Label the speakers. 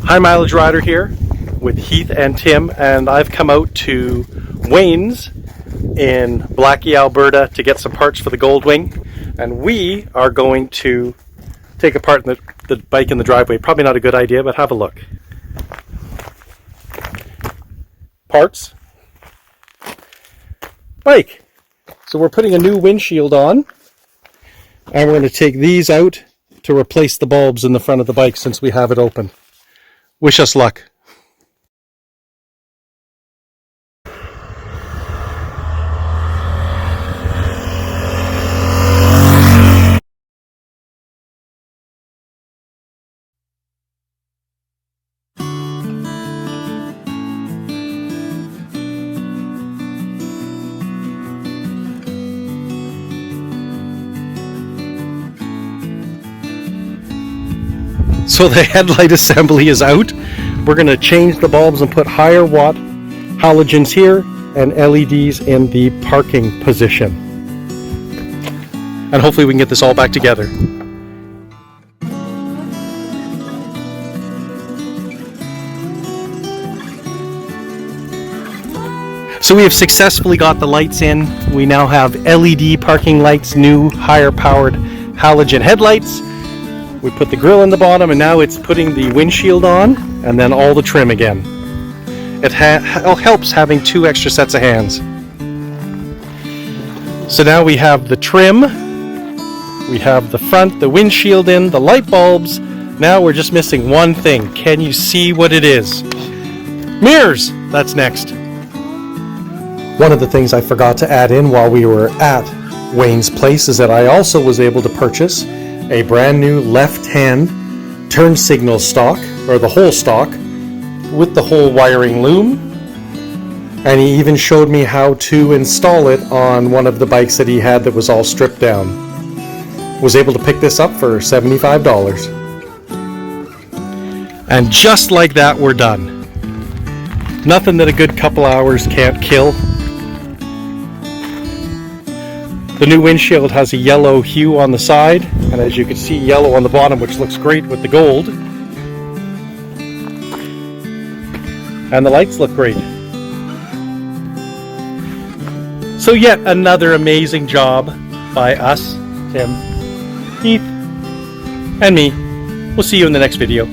Speaker 1: High Mileage Rider here with Heath and Tim, and I've come out to Wayne's in Blackie, Alberta to get some parts for the Goldwing, and we are going to take apart the bike in the driveway. Probably not a good idea, but have a look. Parts. Bike. So we're putting a new windshield on, and we're going to take these out to replace the bulbs in the front of the bike since we have it open. Wish us luck. So the headlight assembly is out. We're going to change the bulbs and put higher watt halogens here and LEDs in the parking position. And hopefully we can get this all back together. So we have successfully got the lights in. We now have LED parking lights, new higher powered halogen headlights. We put the grill in the bottom, and now it's putting the windshield on and then all the trim again. It helps having two extra sets of hands. So now we have the trim, we have the front, the windshield in, the light bulbs. Now we're just missing one thing. Can you see what it is? Mirrors! That's next. One of the things I forgot to add in while we were at Wayne's place is that I also was able to purchase a brand new left-hand turn signal stock, or the whole stock, with the whole wiring loom. And he even showed me how to install it on one of the bikes that he had that was all stripped down. Was able to pick this up for $75. And just like that, we're done. Nothing that a good couple hours can't kill. The new windshield has a yellow hue on the side, and as you can see, yellow on the bottom, which looks great with the gold. And the lights look great. So yet another amazing job by us, Tim, Heath, and me. We'll see you in the next video.